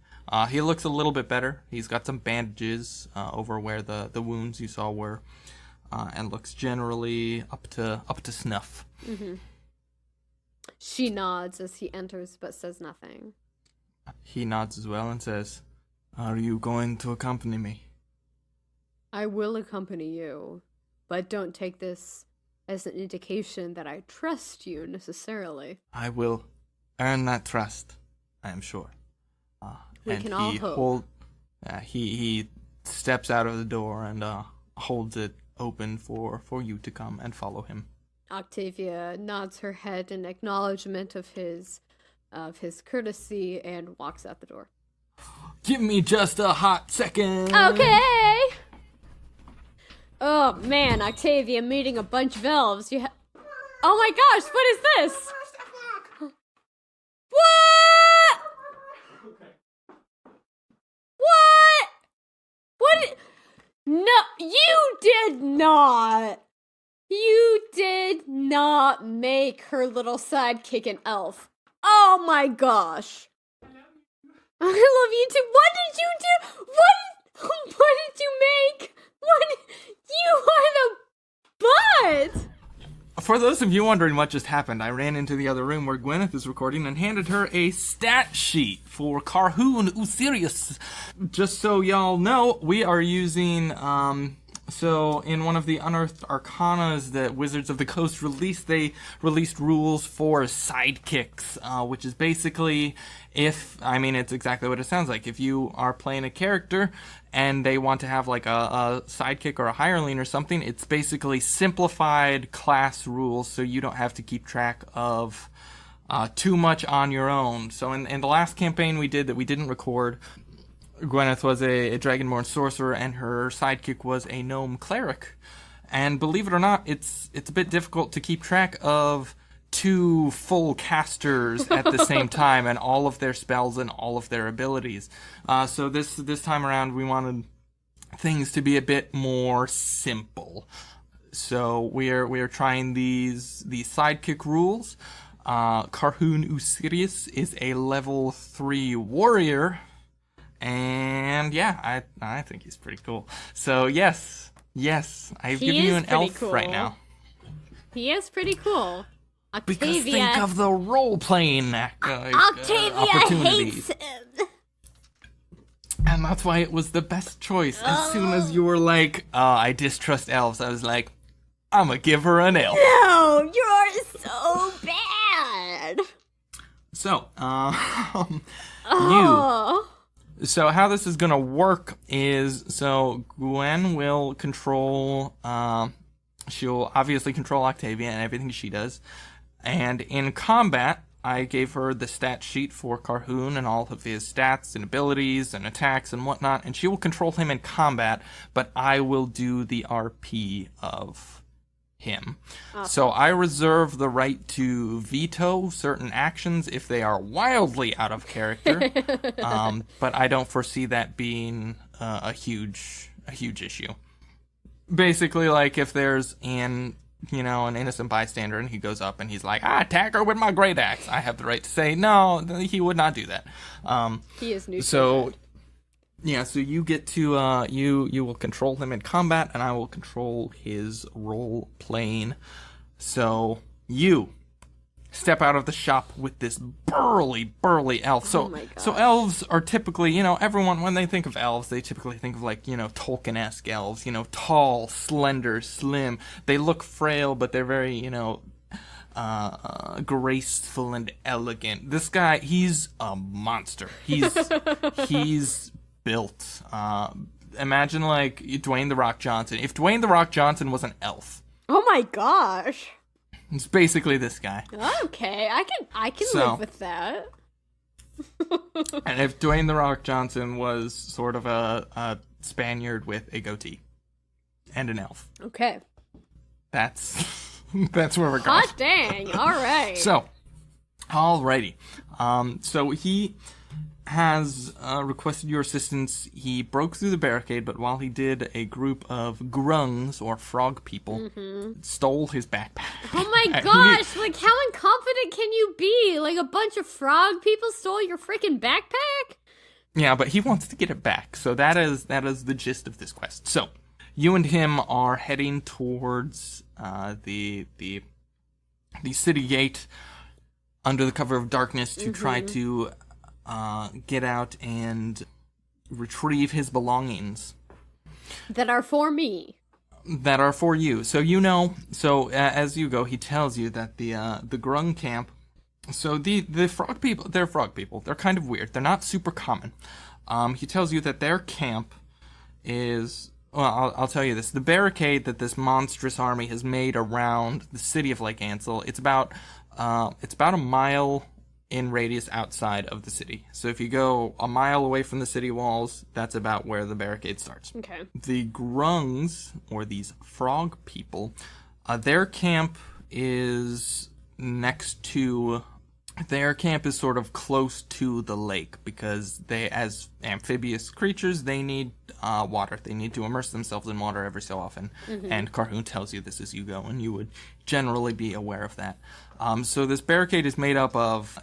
He looks a little bit better. He's got some bandages over where the wounds you saw were, and looks generally up to snuff. Mm-hmm. She nods as he enters, but says nothing. He nods as well and says, "Are you going to accompany me?" "I will accompany you, but don't take this as an indication that I trust you necessarily. I will earn that trust, I am sure. We can all hope. He steps out of the door and holds it open for you to come and follow him. Octavia nods her head in acknowledgement of his courtesy and walks out the door. Give me just a hot second. Okay. Oh man, Octavia meeting a bunch of elves. Oh my gosh, what is this? What? What? What? No, you did not. You did not make her little sidekick an elf. Oh my gosh. I love you too. What did you do? What did you make? You are the butt! For those of you wondering what just happened, I ran into the other room where Gwyneth is recording and handed her a stat sheet for Karhun Usirius. Just so y'all know, we are using, so in one of the Unearthed Arcanas that Wizards of the Coast released, they released rules for sidekicks, which is basically it's exactly what it sounds like. If you are playing a character and they want to have like a sidekick or a hireling or something, it's basically simplified class rules so you don't have to keep track of too much on your own. So in the last campaign we did that we didn't record, Gwyneth was a dragonborn sorcerer and her sidekick was a gnome cleric. And believe it or not, it's a bit difficult to keep track of two full casters at the same time and all of their spells and all of their abilities. So this time around we wanted things to be a bit more simple. So we are trying these sidekick rules. Karhun Usirius is a level 3 warrior. And yeah, I think he's pretty cool. So yes, I've given you an elf cool. right now. He is pretty cool. Octavia. Because think of the role-playing Octavia opportunities. hates him. And that's why it was the best choice. As soon as you were like, I distrust elves, I was like, I'm gonna give her an elf. No, you're so bad. So, So how this is going to work is, so Gwen will control, she'll obviously control Octavia and everything she does. And in combat, I gave her the stat sheet for Karhun and all of his stats and abilities and attacks and whatnot. And she will control him in combat, but I will do the RP of him. So I reserve the right to veto certain actions if they are wildly out of character, but I don't foresee that being a huge issue. Basically, like if there's an innocent bystander and he goes up and he's like, attack her with my great axe, I have the right to say no, he would not do that. He is new. So yeah, so you get to, you will control him in combat, and I will control his role-playing. So, you step out of the shop with this burly elf. So elves are typically, everyone, when they think of elves, they typically think of, like, Tolkien-esque elves, tall, slender, slim. They look frail, but they're very, graceful and elegant. This guy, he's a monster. He's built. Imagine like Dwayne The Rock Johnson. If Dwayne The Rock Johnson was an elf. Oh my gosh. It's basically this guy. Okay, I can live with that. And if Dwayne The Rock Johnson was sort of a Spaniard with a goatee and an elf. Okay. That's where we're going. Hot dang. All right. So, alrighty. So he has requested your assistance. He broke through the barricade, but while he did, a group of grungs, or frog people, stole his backpack. Oh my gosh, like how incompetent can you be? Like a bunch of frog people stole your freaking backpack? Yeah, but he wants to get it back, so that is the gist of this quest. So, you and him are heading towards the city gate under the cover of darkness to try to get out and retrieve his belongings. That are for me. that are for you. So as you go, he tells you that the Grung camp. So the frog people, they're frog people. They're kind of weird. They're not super common. He tells you that their camp is. Well, I'll tell you this. The barricade that this monstrous army has made around the city of Lake Ansel, it's about a mile in radius outside of the city. So if you go a mile away from the city walls, that's about where the barricade starts. Okay. The Grungs, or these frog people, their camp is sort of close to the lake because they, as amphibious creatures, they need water. They need to immerse themselves in water every so often. Mm-hmm. And Karhun tells you this as you go, and you would generally be aware of that. So this barricade is made up of,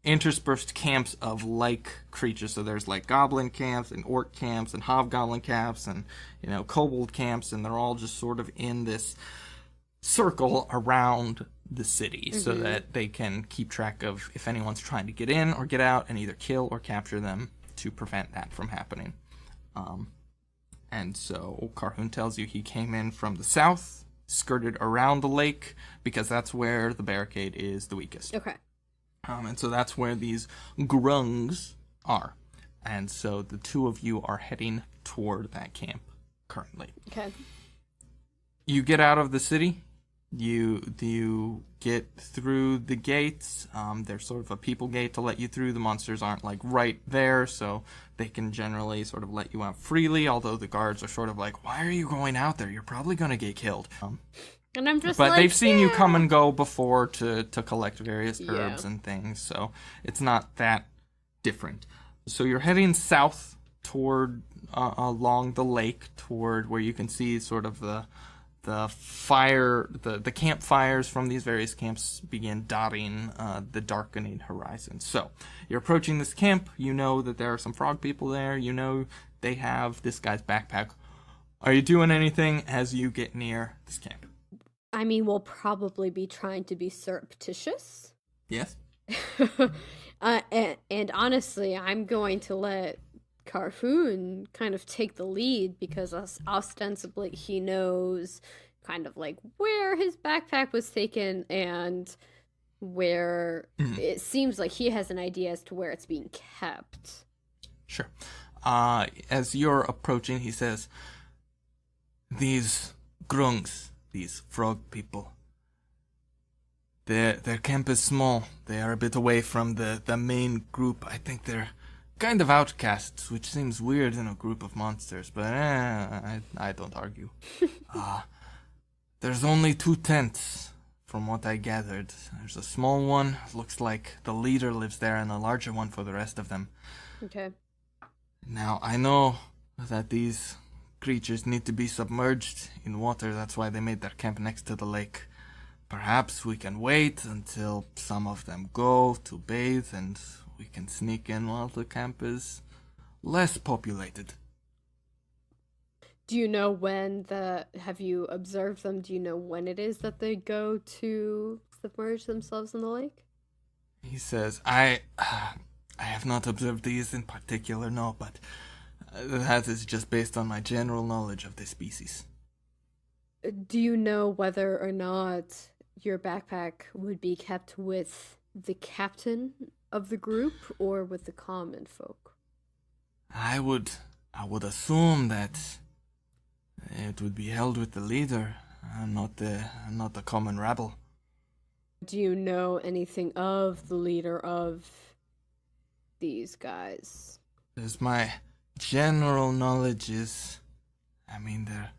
interspersed camps of like creatures. So there's like goblin camps and orc camps and hobgoblin camps and, kobold camps, and they're all just sort of in this circle around the city so that they can keep track of if anyone's trying to get in or get out and either kill or capture them to prevent that from happening. And so Karhun tells you he came in from the south, skirted around the lake, because that's where the barricade is the weakest. Okay. And so that's where these grungs are. And so the two of you are heading toward that camp currently. Okay. You get out of the city. You get through the gates. There's sort of a people gate to let you through. The monsters aren't like right there, so they can generally sort of let you out freely, although the guards are sort of like, why are you going out there? You're probably going to get killed. And I'm just But they've seen you come and go before to collect various herbs and things, so it's not that different. So you're heading south toward, along the lake, toward where you can see sort of the campfires from these various camps begin dotting the darkening horizon. So you're approaching this camp. You know that there are some frog people there. You know they have this guy's backpack. Are you doing anything as you get near this camp? I mean, we'll probably be trying to be surreptitious. Yes. And honestly, I'm going to let Karhun kind of take the lead because ostensibly he knows kind of like where his backpack was taken and where it seems like he has an idea as to where it's being kept. Sure. As you're approaching, he says, these grungs, these frog people, their camp is small. They are a bit away from the main group. I think they're kind of outcasts, which seems weird in a group of monsters, but I don't argue. There's only 2 tents, from what I gathered. There's a small one, looks like the leader lives there, and a larger one for the rest of them. Okay. Now, I know that these creatures need to be submerged in water, that's why they made their camp next to the lake. Perhaps we can wait until some of them go to bathe, and we can sneak in while the camp is less populated. Do you know have you observed them? Do you know when it is that they go to submerge themselves in the lake? He says, I have not observed these in particular, no, but that is just based on my general knowledge of the species. Do you know whether or not your backpack would be kept with the captain of the group or with the common folk? I would assume that it would be held with the leader, not the common rabble. Do you know anything of the leader of these guys? As my general knowledge is, they're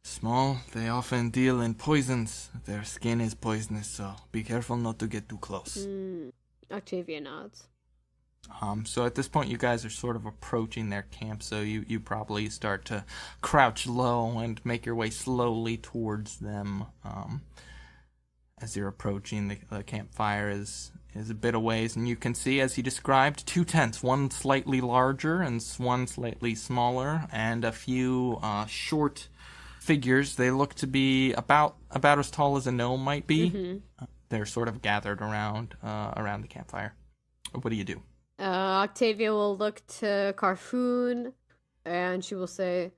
small. They often deal in poisons. Their skin is poisonous, so be careful not to get too close. Octavia nods. So at this point, you guys are sort of approaching their camp, so you probably start to crouch low and make your way slowly towards them. As you're approaching, the campfire is a bit a ways, and you can see, as he described, 2 tents, one slightly larger and one slightly smaller, and a few short figures. They look to be about as tall as a gnome might be. Mm-hmm. They're sort of gathered around the campfire. What do you do? Octavia will look to Karhun, and she will say,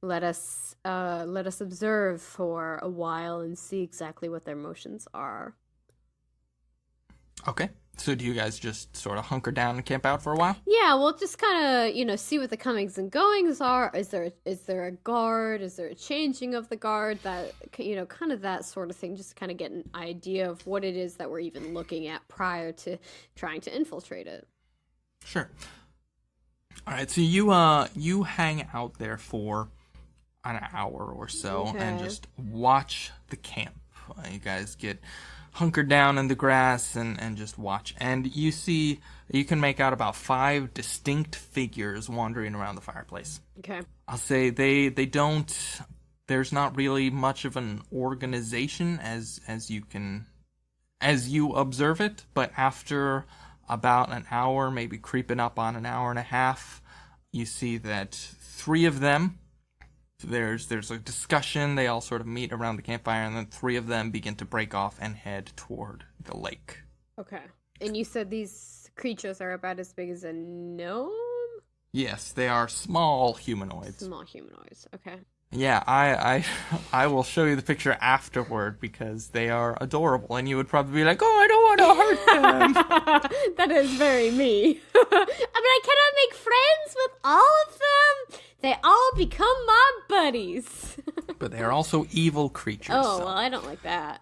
Let us observe for a while and see exactly what their motions are. Okay. So do you guys just sort of hunker down and camp out for a while? Yeah, we'll just kind of, see what the comings and goings are. Is there a guard? Is there a changing of the guard? That, kind of that sort of thing. Just kind of get an idea of what it is that we're even looking at prior to trying to infiltrate it. Sure. All right, so you hang out there for an hour or so and just watch the camp. You guys get hunkered down in the grass and just watch. And you can make out about 5 distinct figures wandering around the fireplace. Okay. I'll say they don't, there's not really much of an organization as you observe it, but after about an hour, maybe creeping up on an hour and a half, you see that 3 of them, there's a discussion, they all sort of meet around the campfire, and then 3 of them begin to break off and head toward the lake. Okay. And you said these creatures are about as big as a gnome? Yes, they are small humanoids. Small humanoids, okay. Yeah, I will show you the picture afterward because they are adorable, and you would probably be like, oh, I don't want to hurt them. That is very me. I cannot make friends with all of them. They all become my buddies. But they are also evil creatures. Oh, so. well, I don't like that.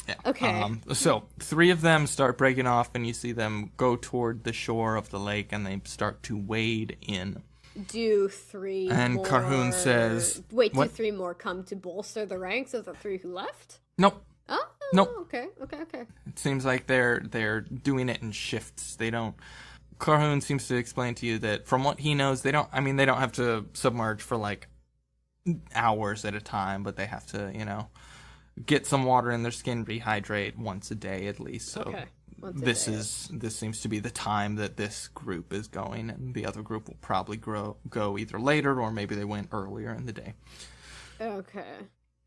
Yeah. Okay. So 3 of them start breaking off, and you see them go toward the shore of the lake, and they start to wade in. Do 3 and more... Karhun says... Wait, do what? 3 more come to bolster the ranks of the 3 who left? Nope. Oh, Nope. Okay. It seems like they're doing it in shifts. They don't... Karhun seems to explain to you that from what he knows, they don't have to submerge for like hours at a time, but they have to, get some water in their skin, rehydrate once a day at least. So okay. this seems to be the time that this group is going, and the other group will probably go either later or maybe they went earlier in the day. Okay.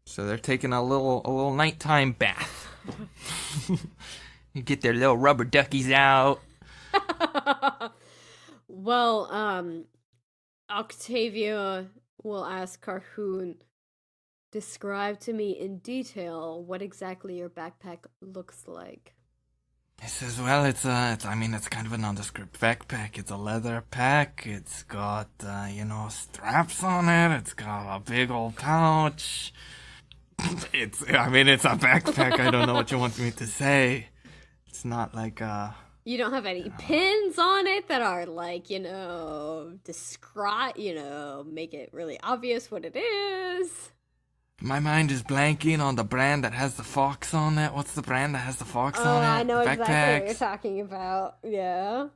So they're taking a little nighttime bath. You get their little rubber duckies out. Well, Octavia will ask Karhun, describe to me in detail what exactly your backpack looks like. He says, well, it's kind of a nondescript backpack. It's a leather pack. It's got, straps on it. It's got a big old pouch. It's a backpack. I don't know what you want me to say. It's not like, You don't have any pins on it that are like, describe, make it really obvious what it is. My mind is blanking on the brand that has the fox on it. What's the brand that has the fox on it? I know Backpacks. exactly what you're talking about. Yeah.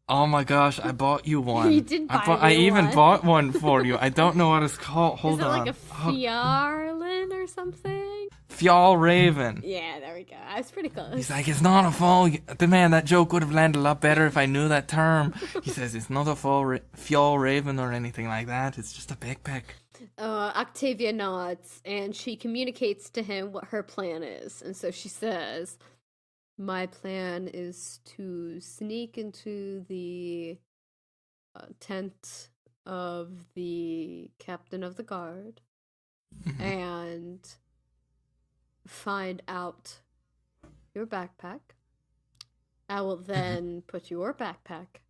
Oh my gosh, I bought you one. You did buy I even one. bought one for you. I don't know what it's called. Hold on. Is it like a Fjarlin or something? Fjall Raven. Yeah, there we go. I was pretty close. He's like, it's not a fall. Man, that joke would have landed a lot better if I knew that term. He says it's not a Fjall Raven or anything like that. It's just a backpack. Octavia nods, and she communicates to him what her plan is. And so she says, my plan is to sneak into the tent of the captain of the guard and find out your backpack. I will then put your backpack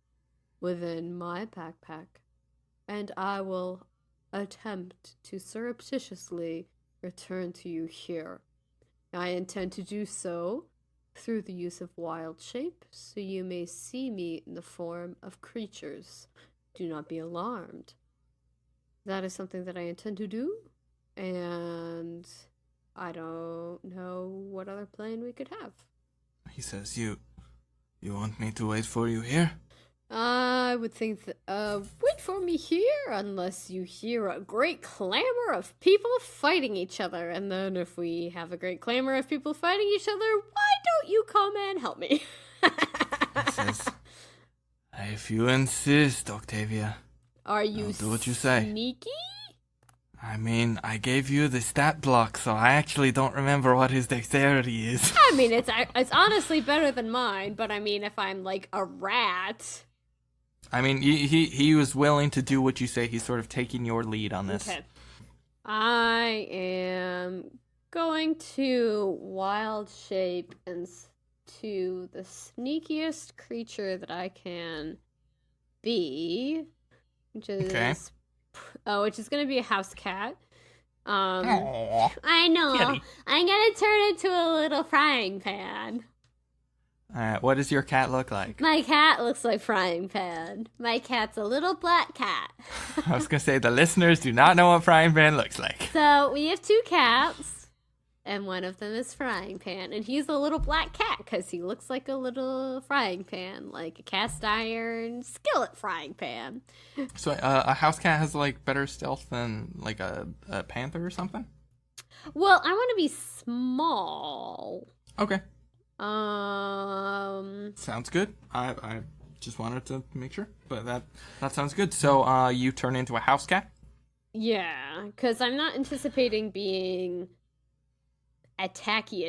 within my backpack, and I will attempt to surreptitiously return to you here. I intend to do so through the use of wild shape, so you may see me in the form of creatures. Do not be alarmed. That is something that I intend to do, and I don't know what other plan we could have. He says, you want me to wait for you here? I would think that, wait for me here unless you hear a great clamor of people fighting each other. And then if we have a great clamor of people fighting each other, why don't you come and help me? He says, if you insist, Octavia. Are you do what you say. Sneaky? I gave you the stat block, so I actually don't remember what his dexterity is. It's honestly better than mine, but if I'm like a rat... I mean, he was willing to do what you say. He's sort of taking your lead on this. Okay. I am going to wild shape into the sneakiest creature that I can be, which is which is going to be a house cat. Aww. I know. Kitty. I'm going to turn into a little frying pan. What does your cat look like? My cat looks like frying pan. My cat's a little black cat. I was going to say, the listeners do not know what frying pan looks like. So we have 2 cats, and one of them is frying pan, and he's a little black cat because he looks like a little frying pan, like a cast iron skillet frying pan. So a house cat has, like, better stealth than, like, a panther or something? Well, I want to be small. Okay. Sounds good. I just wanted to make sure, but that sounds good. So you turn into a house cat? Yeah, because I'm not anticipating being attacky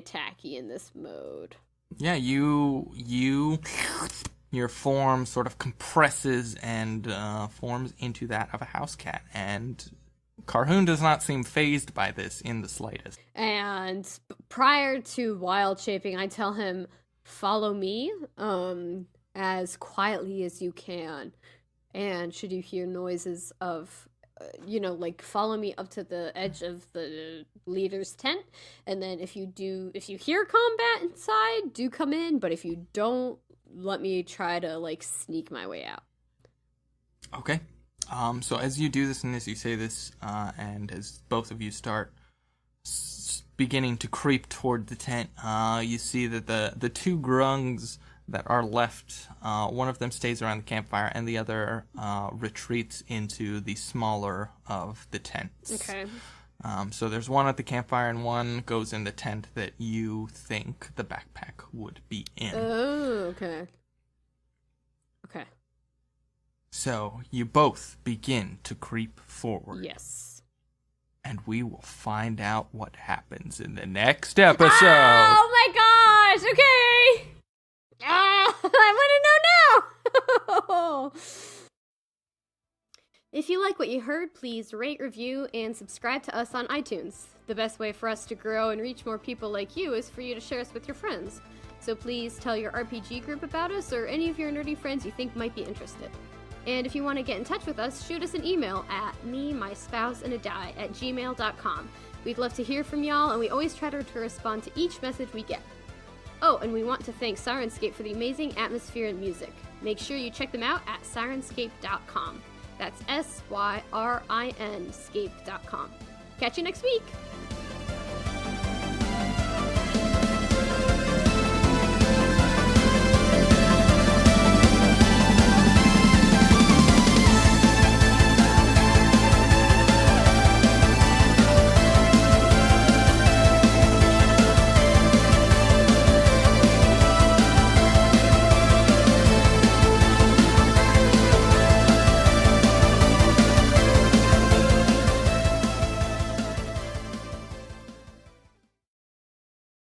in this mode. Yeah, your form sort of compresses and forms into that of a house cat, and Karhun does not seem fazed by this in the slightest. And prior to wild shaping, I tell him, follow me as quietly as you can. And should you hear noises of, like follow me up to the edge of the leader's tent. And then if you hear combat inside, do come in. But if you don't, let me try to like sneak my way out. Okay. So as you do this and as you say this, and as both of you start beginning to creep toward the tent, you see that the 2 grungs that are left, one of them stays around the campfire and the other retreats into the smaller of the tents. Okay. So there's one at the campfire and one goes in the tent that you think the backpack would be in. Oh, okay. Okay. So you both begin to creep forward. Yes. And we will find out what happens in the next episode. Oh my gosh! Okay. I want to know now. If you like what you heard, please rate, review, and subscribe to us on iTunes. The best way for us to grow and reach more people like you is for you to share us with your friends. So please tell your RPG group about us or any of your nerdy friends you think might be interested. And if you want to get in touch with us, shoot us an email at memyspouseandadie@gmail.com. We'd love to hear from y'all, and we always try to respond to each message we get. Oh, and we want to thank Syrinscape for the amazing atmosphere and music. Make sure you check them out at syrinscape.com. That's SYRIN scape.com. Catch you next week!